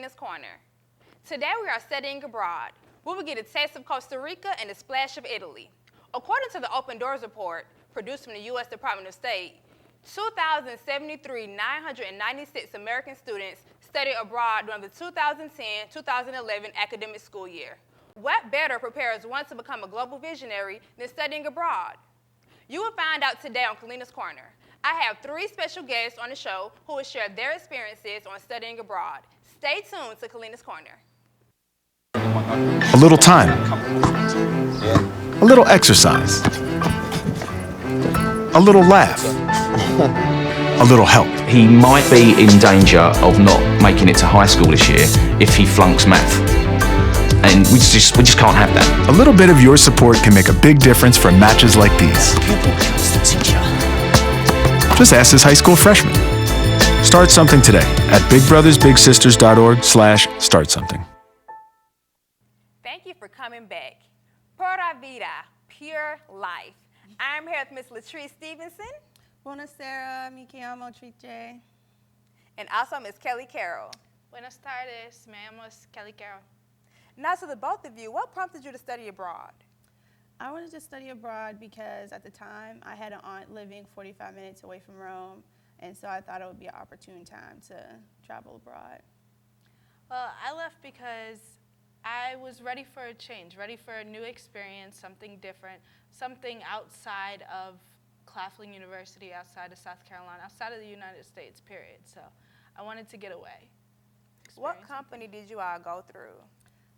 Kalina's Corner. Today we are studying abroad. We will get a taste of Costa Rica and a splash of Italy. According to the Open Doors report produced from the U.S. Department of State, 2,073,996 American students studied abroad during the 2010-2011 academic school year. What better prepares one to become a global visionary than studying abroad? You will find out today on Kalina's Corner. I have 3 special guests on the show who will share their experiences on studying abroad. Stay tuned to Kalina's Corner. A little time, a little exercise, a little laugh, a little help. He might be in danger of not making it to high school this year if he flunks math. And we just can't have that. A little bit of your support can make a big difference for matches like these. Just ask this high school freshman. Start something today at bigbrothersbigsisters.org/startsomething. Thank you for coming back. Pura vida, pure life. I'm here with Miss Latrice Stevenson. Buonasera, mi chiamo Trice. And also Miss Kelly Carroll. Buenas tardes, me llamo Kelly Carroll. Now to the both of you, what prompted you to study abroad? I wanted to study abroad because at the time I had an aunt living 45 minutes away from Rome, and so I thought it would be an opportune time to travel abroad. Well, I left because I was ready for a change, ready for a new experience, something different, something outside of Claflin University, outside of South Carolina, outside of the United States, period. So I wanted to get away. What company did you all go through?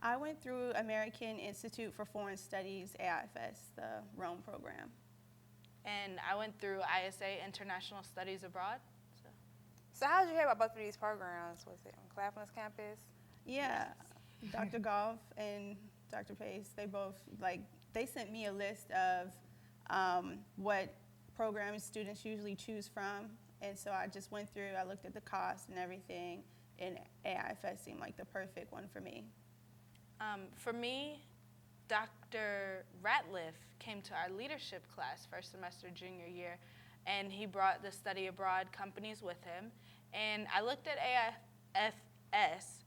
I went through American Institute for Foreign Studies, AIFS, the Rome program. And I went through ISA, International Studies Abroad. So how did you hear about both of these programs? Was it on Claflin's campus? Yeah, Dr. Goff and Dr. Pace, they sent me a list of what programs students usually choose from. And so I just went through, I looked at the cost and everything, and AIFS seemed like the perfect one for me. For me, Dr. Ratliff came to our leadership class first semester junior year, and he brought the study abroad companies with him. And I looked at AIFS,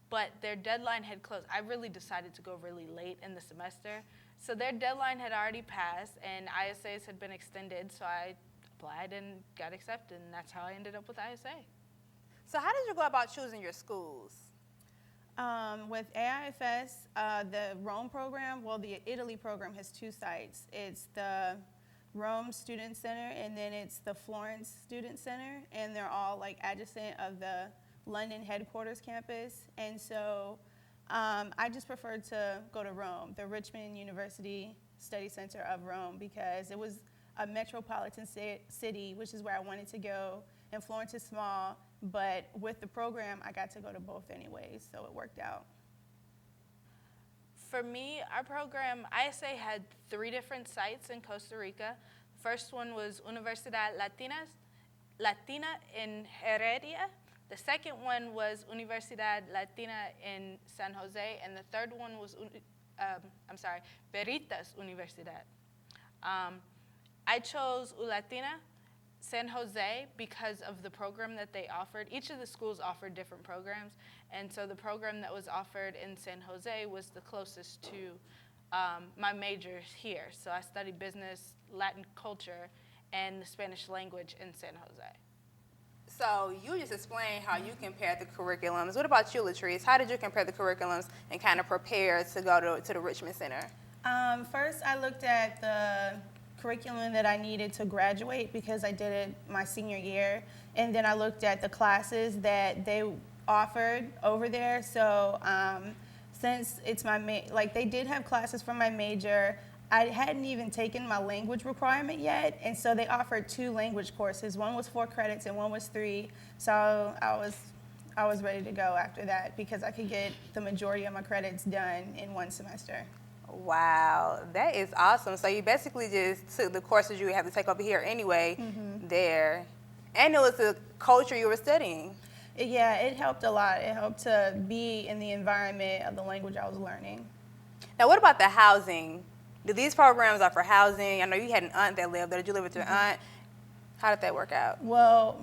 but their deadline had closed. I really decided to go really late in the semester. So their deadline had already passed, and ISAs had been extended, so I applied and got accepted, and that's how I ended up with ISA. So how did you go about choosing your schools? With AIFS, the Rome program, the Italy program has 2 sites. It's the Rome Student Center, and then it's the Florence Student Center, and they're all adjacent of the London headquarters campus. And so I just preferred to go to Rome, the Richmond University Study Center of Rome, because it was a metropolitan city, which is where I wanted to go, and Florence is small. But with the program, I got to go to both anyways, so it worked out. For me, our program, ISA had 3 different sites in Costa Rica. The first one was Universidad Latina in Heredia. The second one was Universidad Latina in San Jose, and the third one was, Veritas Universidad. I chose Latina San Jose because of the program that they offered. Each of the schools offered different programs, and so the program that was offered in San Jose was the closest to my major here. So I studied business, Latin culture, and the Spanish language in San Jose. So you just explained how you compared the curriculums. What about you, Latrice? How did you compare the curriculums and kind of prepare to go to the Richmond Center? First, I looked at the curriculum that I needed to graduate because I did it my senior year, and then I looked at the classes that they offered over there. So since it's they did have classes for my major, I hadn't even taken my language requirement yet, and so they offered 2 language courses. One was 4 credits and one was 3. So I was ready to go after that because I could get the majority of my credits done in 1 semester. Wow, that is awesome. So you basically just took the courses you would have to take over here anyway there. And it was the culture you were studying. Yeah, it helped a lot. It helped to be in the environment of the language I was learning. Now, what about the housing? Do these programs offer housing? I know you had an aunt that lived there. Did you live with your aunt? How did that work out? Well,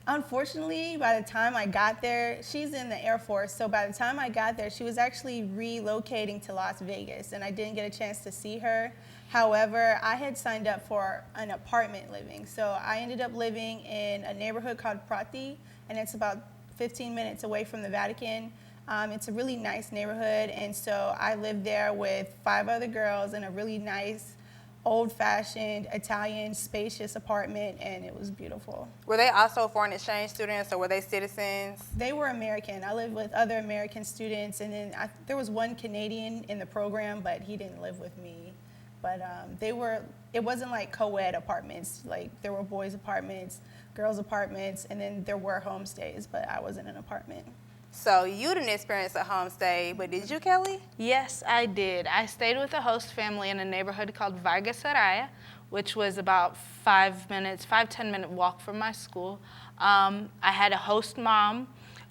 Unfortunately, by the time I got there, she's in the Air Force, so by the time I got there, she was actually relocating to Las Vegas, and I didn't get a chance to see her. However, I had signed up for an apartment living, so I ended up living in a neighborhood called Prati, and it's about 15 minutes away from the Vatican. It's a really nice neighborhood, and so I lived there with 5 other girls in a really nice, old-fashioned, Italian, spacious apartment, and it was beautiful. Were they also foreign exchange students, or were they citizens? They were American. I lived with other American students, and then there was one Canadian in the program, but he didn't live with me. But it wasn't like co-ed apartments. Like, there were boys' apartments, girls' apartments, and then there were homestays, but I was in an apartment. So you didn't experience a homestay, but did you, Kelly? Yes, I did. I stayed with a host family in a neighborhood called Vargas Araya, which was about 10-minute walk from my school. I had a host mom,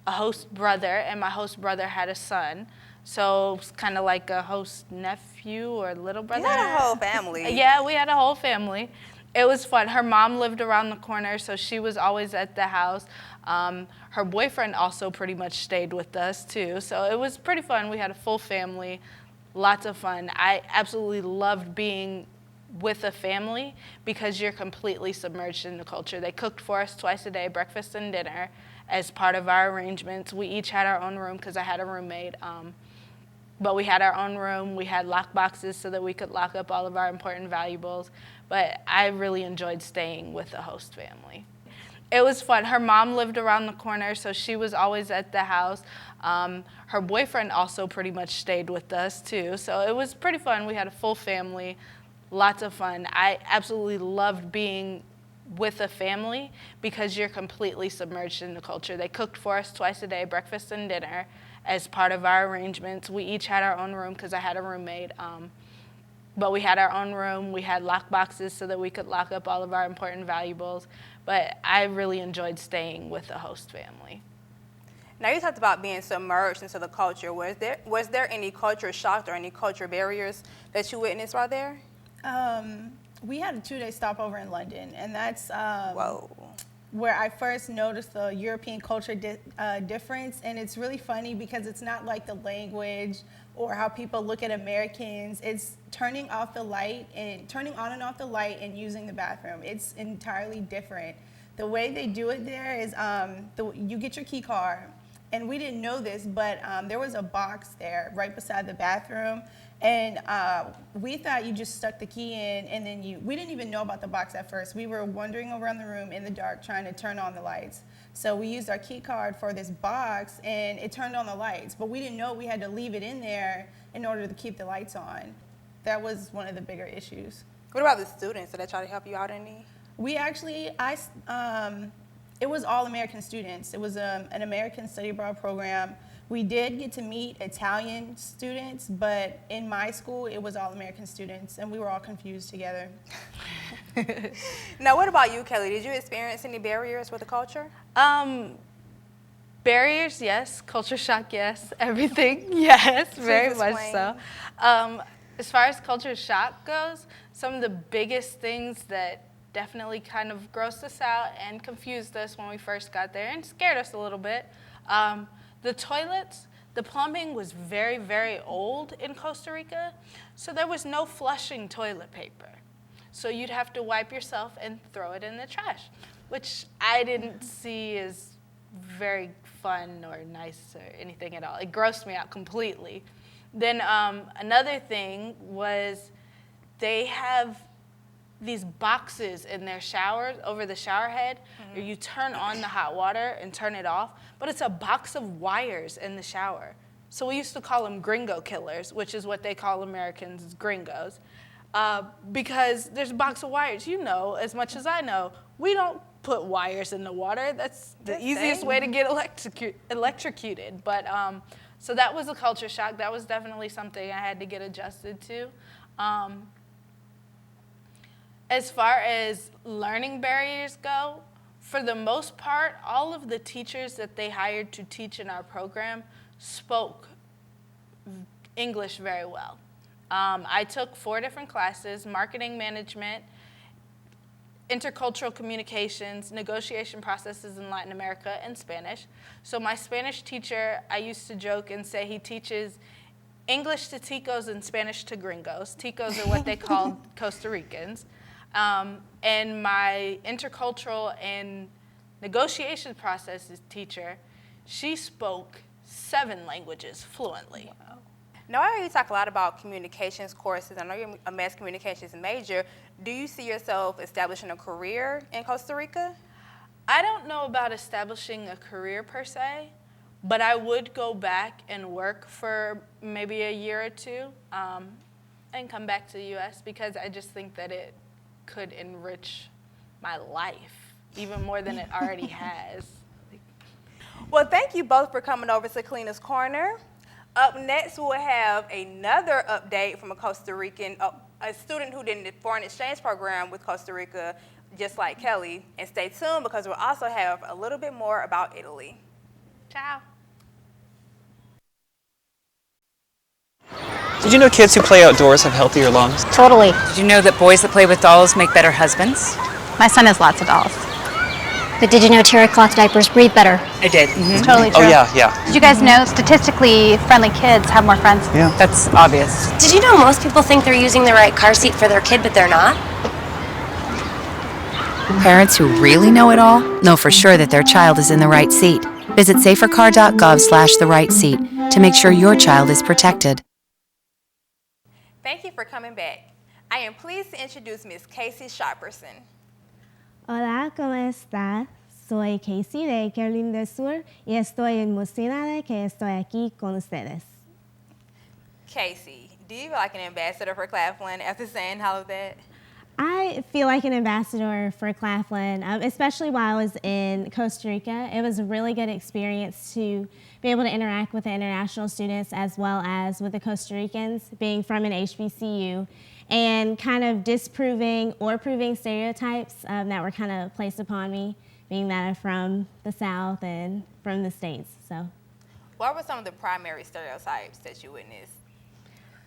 a host brother, and my host brother had a son. So it was kind of like a host nephew or little brother. You had a whole family. Yeah, we had a whole family. It was fun. Her mom lived around the corner, so she was always at the house. Her boyfriend also pretty much stayed with us, too. So it was pretty fun. We had a full family, lots of fun. I absolutely loved being with a family because you're completely submerged in the culture. They cooked for us twice a day, breakfast and dinner, as part of our arrangements. We each had our own room because I had a roommate. But we had our own room. We had lock boxes so that we could lock up all of our important valuables. But I really enjoyed staying with the host family. It was fun. Her mom lived around the corner, so she was always at the house. Her boyfriend also pretty much stayed with us, too. So it was pretty fun. We had a full family, lots of fun. I absolutely loved being with a family because you're completely submerged in the culture. They cooked for us twice a day, breakfast and dinner, as part of our arrangements. We each had our own room because I had a roommate. But we had our own room. We had lock boxes so that we could lock up all of our important valuables. But I really enjoyed staying with the host family. Now, you talked about being submerged into the culture. Was there any culture shock or any culture barriers that you witnessed while there? We had a 2-day stopover in London, and that's Whoa. where I first noticed the European culture difference. And it's really funny because it's not like the language or how people look at Americans. It's turning on and off the light and using the bathroom. It's entirely different. The way they do it there is you get your key card, and we didn't know this, but there was a box there right beside the bathroom, and we thought you just stuck the key in, and then we didn't even know about the box at first. We were wandering around the room in the dark trying to turn on the lights. So we used our key card for this box, and it turned on the lights, but we didn't know we had to leave it in there in order to keep the lights on. That was one of the bigger issues. What about the students? Did they try to help you out any? We actually, it was all American students. It was an American study abroad program. We did get to meet Italian students, but in my school, it was all American students, and we were all confused together. Now, what about you, Kelly? Did you experience any barriers with the culture? Barriers, yes. Culture shock, yes. Everything, yes. Very much so. As far as culture shock goes, some of the biggest things that definitely kind of grossed us out and confused us when we first got there and scared us a little bit. The toilets, the plumbing was very, very old in Costa Rica, so there was no flushing toilet paper. So you'd have to wipe yourself and throw it in the trash, which I didn't see as very fun or nice or anything at all. It grossed me out completely. Then another thing was they have these boxes in their showers, over the shower head, where you turn on the hot water and turn it off, but it's a box of wires in the shower. So we used to call them gringo killers, which is what they call Americans, gringos, because there's a box of wires. You know, as much as I know, we don't put wires in the water. That's the easiest way to get electrocuted. But so that was a culture shock. That was definitely something I had to get adjusted to. As far as learning barriers go, for the most part, all of the teachers that they hired to teach in our program spoke English very well. I took 4 different classes: marketing management, intercultural communications, negotiation processes in Latin America, and Spanish. So my Spanish teacher, I used to joke and say he teaches English to Ticos and Spanish to gringos. Ticos are what they call Costa Ricans. And my intercultural and negotiation processes teacher, she spoke 7 languages fluently. Wow. Now, I hear you talk a lot about communications courses. I know you're a mass communications major. Do you see yourself establishing a career in Costa Rica? I don't know about establishing a career per se, but I would go back and work for maybe a year or 2 and come back to the U.S. because I just think that it could enrich my life even more than it already has. Well, thank you both for coming over to Kalina's Corner. Up next, we'll have another update from a Costa Rican, a student who did a foreign exchange program with Costa Rica, just like Kelly. And stay tuned because we'll also have a little bit more about Italy. Ciao. Did you know kids who play outdoors have healthier lungs? Totally. Did you know that boys that play with dolls make better husbands? My son has lots of dolls. But did you know terry cloth diapers breathe better? I did. It's totally true. Oh yeah. Did you guys know statistically friendly kids have more friends? Yeah. That's obvious. Did you know most people think they're using the right car seat for their kid, but they're not? Parents who really know it all know for sure that their child is in the right seat. Visit safercar.gov/the-right-seat to make sure your child is protected. Thank you for coming back. I am pleased to introduce Ms. Casey Sharperson. Hola, ¿cómo estás? Soy Casey de Carolina del Sur y estoy emocionada que estoy aquí con ustedes. Casey, do you feel like an ambassador for Claflin after saying all of that? I feel like an ambassador for Claflin, especially while I was in Costa Rica. It was a really good experience to be able to interact with the international students as well as with the Costa Ricans, being from an HBCU, and kind of disproving or proving stereotypes that were kind of placed upon me, being that I'm from the South and from the States. So, what were some of the primary stereotypes that you witnessed?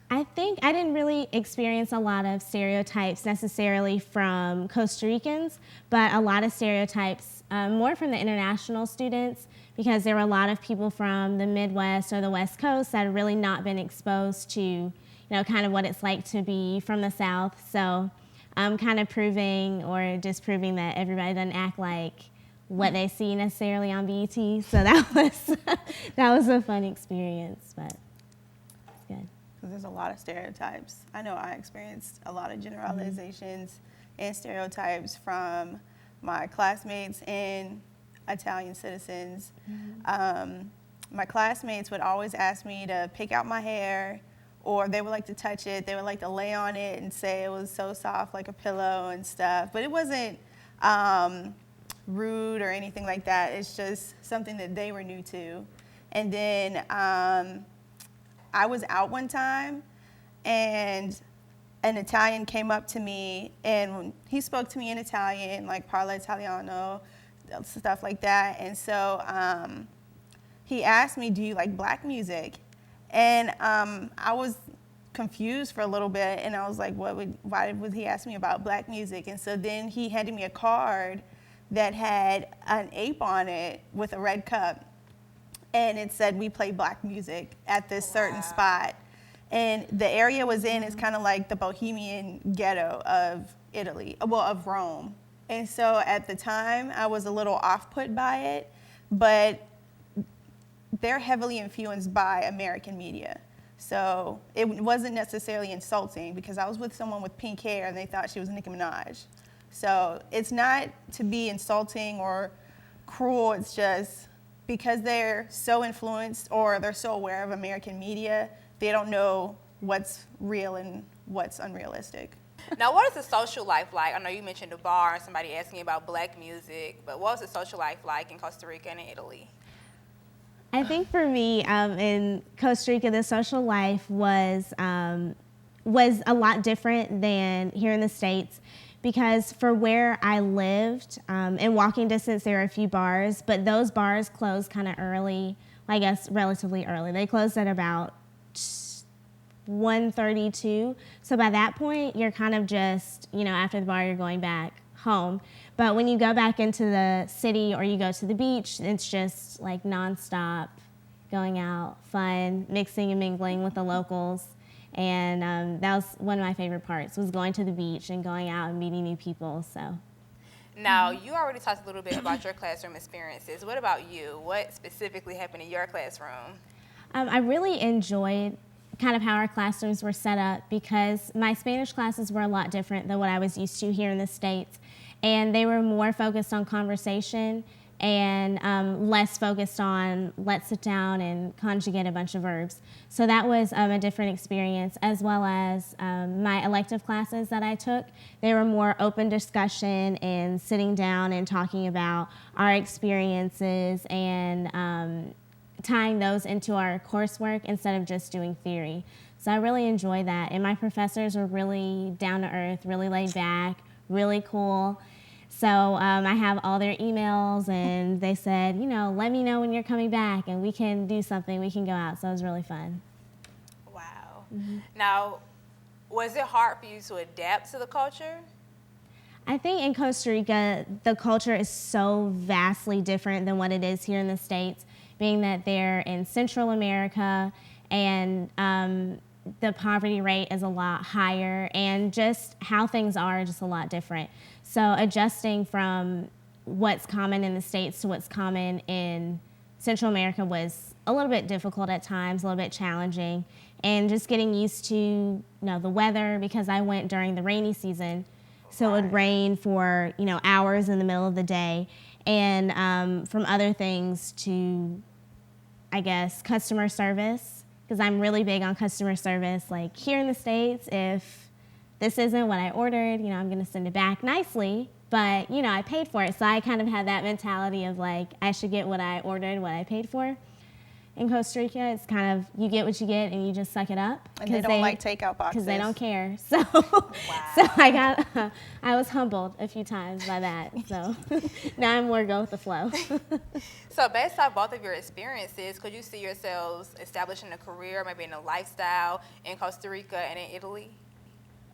I think I didn't really experience a lot of stereotypes necessarily from Costa Ricans, but a lot of stereotypes more from the international students, because there were a lot of people from the Midwest or the West Coast that had really not been exposed to, kind of what it's like to be from the South. So kind of proving or disproving that everybody doesn't act like what they see necessarily on BET. So that was a fun experience, but it's good. There's a lot of stereotypes. I know I experienced a lot of generalizations and stereotypes from my classmates and Italian citizens. My classmates would always ask me to pick out my hair, or they would like to touch it. They would like to lay on it and say it was so soft like a pillow and stuff. But it wasn't rude or anything like that. It's just something that they were new to. And then I was out one time, and an Italian came up to me, and he spoke to me in Italian, like parla italiano, stuff like that. And so he asked me, do you like black music? And I was confused for a little bit, and I was like, why would he ask me about black music? And so then he handed me a card that had an ape on it with a red cup. And it said, we play black music at this certain spot. And the area was in is kind of like the bohemian ghetto of Italy, well, of Rome. And so at the time, I was a little off-put by it, but they're heavily influenced by American media. So it wasn't necessarily insulting, because I was with someone with pink hair and they thought she was Nicki Minaj. So it's not to be insulting or cruel, it's just because they're so influenced or they're so aware of American media, they don't know what's real and what's unrealistic. Now, what is the social life like? I know you mentioned a bar and somebody asking about black music, but what was the social life like in Costa Rica and in Italy? I think for me, in Costa Rica, the social life was a lot different than here in the States, because for where I lived, in walking distance, there are a few bars, but those bars closed kind of early, I guess relatively early. They closed at about 1:32. So by that point, you're kind of just, after the bar, you're going back home. But when you go back into the city or you go to the beach, it's just like nonstop going out, fun, mixing and mingling with the locals. And that was one of my favorite parts, was going to the beach and going out and meeting new people. So. Now, you already talked a little bit about your classroom experiences. What about you? What specifically happened in your classroom? I really enjoyed kind of how our classrooms were set up, because my Spanish classes were a lot different than what I was used to here in the States. And they were more focused on conversation and less focused on let's sit down and conjugate a bunch of verbs. So that was a different experience, as well as my elective classes that I took. They were more open discussion and sitting down and talking about our experiences and tying those into our coursework instead of just doing theory. So I really enjoy that. And my professors were really down to earth, really laid back, really cool. So I have all their emails, and they said, you know, let me know when you're coming back and we can do something, we can go out. So it was really fun. Wow. Now, was it hard for you to adapt to the culture? I think in Costa Rica, the culture is so vastly different than what it is here in the States, being that they're in Central America and the poverty rate is a lot higher, and just how things are just a lot different. So adjusting from what's common in the States to what's common in Central America was a little bit difficult at times, a little bit challenging, and just getting used to the weather, because I went during the rainy season, so it would rain for hours in the middle of the day, and from other things to, I guess, customer service, because I'm really big on customer service. Like here in the States, if this isn't what I ordered, I'm going to send it back nicely, but I paid for it. So I kind of had that mentality of like, I should get what I ordered, what I paid for. In Costa Rica, it's kind of, you get what you get and you just suck it up. And they don't like takeout boxes. Because they don't care. So, Wow. so I was humbled a few times by that. So now I'm more go with the flow. So based off both of your experiences, could you see yourselves establishing a career, maybe in a lifestyle in Costa Rica and in Italy?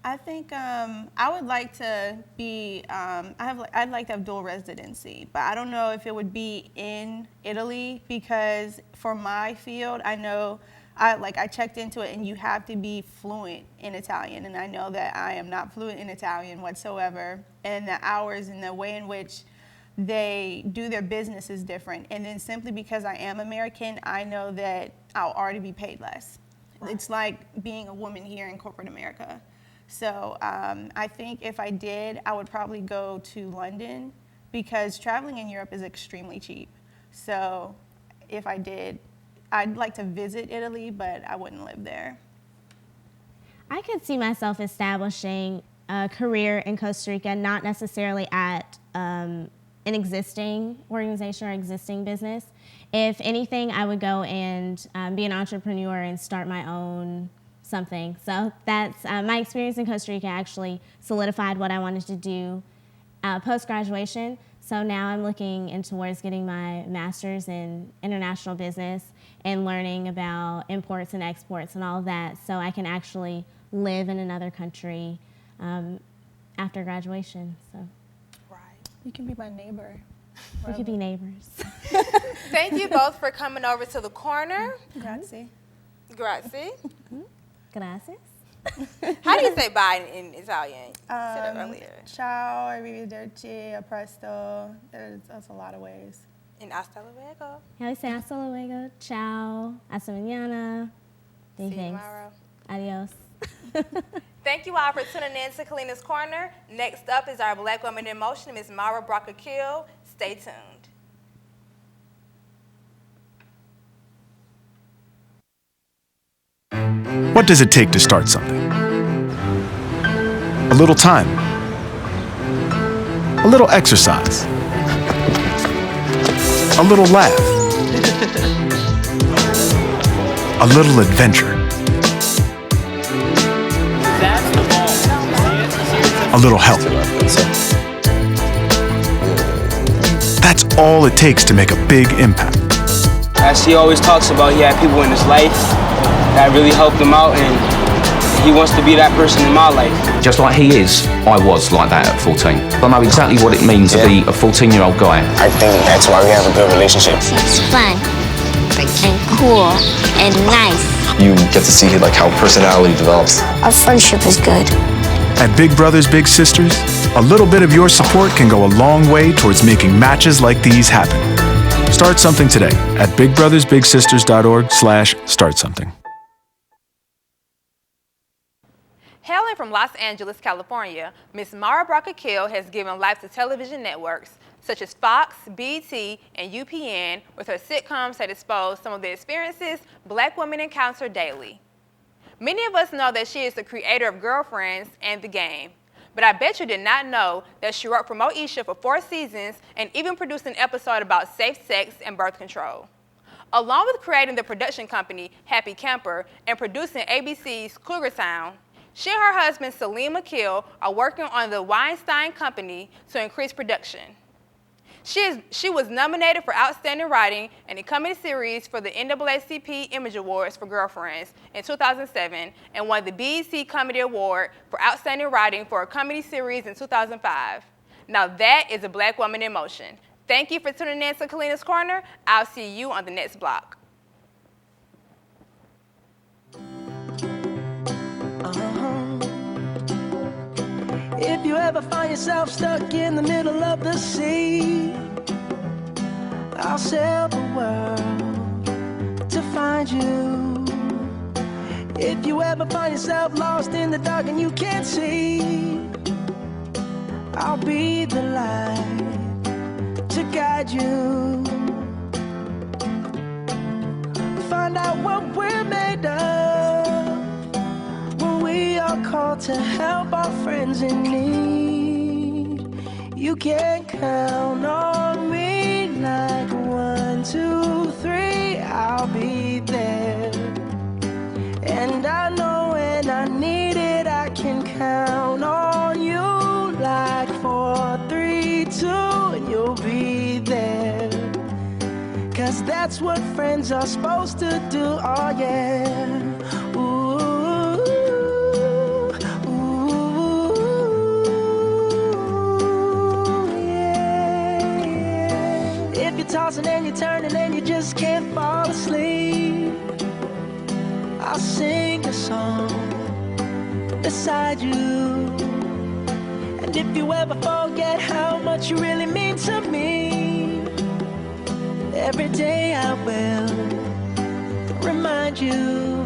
I think I would like to be, I'd like to have dual residency, but I don't know if it would be in Italy, because for my field, I know, I checked into it and you have to be fluent in Italian, and I know that I am not fluent in Italian whatsoever, and the hours and the way in which they do their business is different. And then simply because I am American, I know that I'll already be paid less. Right. It's like being a woman here in corporate America. So I think if I did, I would probably go to London, because traveling in Europe is extremely cheap. So if I did, I'd like to visit Italy, but I wouldn't live there. I could see myself establishing a career in Costa Rica, not necessarily at an existing organization or existing business. If anything, I would go and be an entrepreneur and start my own something. So that's my experience in Costa Rica actually solidified what I wanted to do post-graduation. So now I'm looking in towards getting my master's in international business and learning about imports and exports and all of that, so I can actually live in another country after graduation. So. Right. You can be my neighbor. We could be neighbors. Thank you both for coming over to the Korner. Grazie. Grazie. Gracias. How do you say bye in Italian? You said it earlier. Ciao, arrivederci, a presto. There's a lot of ways. And hasta luego. How do you say hasta luego? Ciao. Hasta mañana. See you tomorrow. Adios. Thank you all for tuning in to Kalina's Korner. Next up is our Black Woman in Motion, Ms. Mara Brocker-Kill. Stay tuned. What does it take to start something? A little time. A little exercise. A little laugh. A little adventure. A little help. That's all it takes to make a big impact. As he always talks about, he had people in his life that really helped him out, and he wants to be that person in my life. Just like he is, I was like that at 14. I know exactly what it means to be a 14-year-old guy. I think that's why we have a good relationship. He's fun and cool and nice. You get to see like how personality develops. Our friendship is good. At Big Brothers Big Sisters, a little bit of your support can go a long way towards making matches like these happen. Start something today at bigbrothersbigsisters.org/startsomething. Hailing from Los Angeles, California, Ms. Mara Brock-Akil has given life to television networks such as Fox, BET, and UPN with her sitcoms that expose some of the experiences Black women encounter daily. Many of us know that she is the creator of Girlfriends and The Game, but I bet you did not know that she wrote for Moesha for 4 seasons and even produced an episode about safe sex and birth control. Along with creating the production company Happy Camper and producing ABC's Cougar Town, she and her husband Salim Akil are working on the Weinstein Company to increase production. She was nominated for Outstanding Writing in a comedy series for the NAACP Image Awards for Girlfriends in 2007 and won the BET Comedy Award for Outstanding Writing for a comedy series in 2005. Now that is a Black woman in motion. Thank you for tuning in to Kalina's Corner. I'll see you on the next block. If you ever find yourself stuck in the middle of the sea, I'll sail the world to find you. If you ever find yourself lost in the dark and you can't see, I'll be the light to guide you. Find out what we're made of when we are called to help our friends in need. You can count on me like 1, 2, 3, I'll be there. And I know when I need it, I can count on you like 4, 3, 2, and you'll be there. 'Cause that's what friends are supposed to do, oh yeah. If you're tossing and you're turning and you just can't fall asleep, I'll sing a song beside you. And if you ever forget how much you really mean to me, every day I will remind you.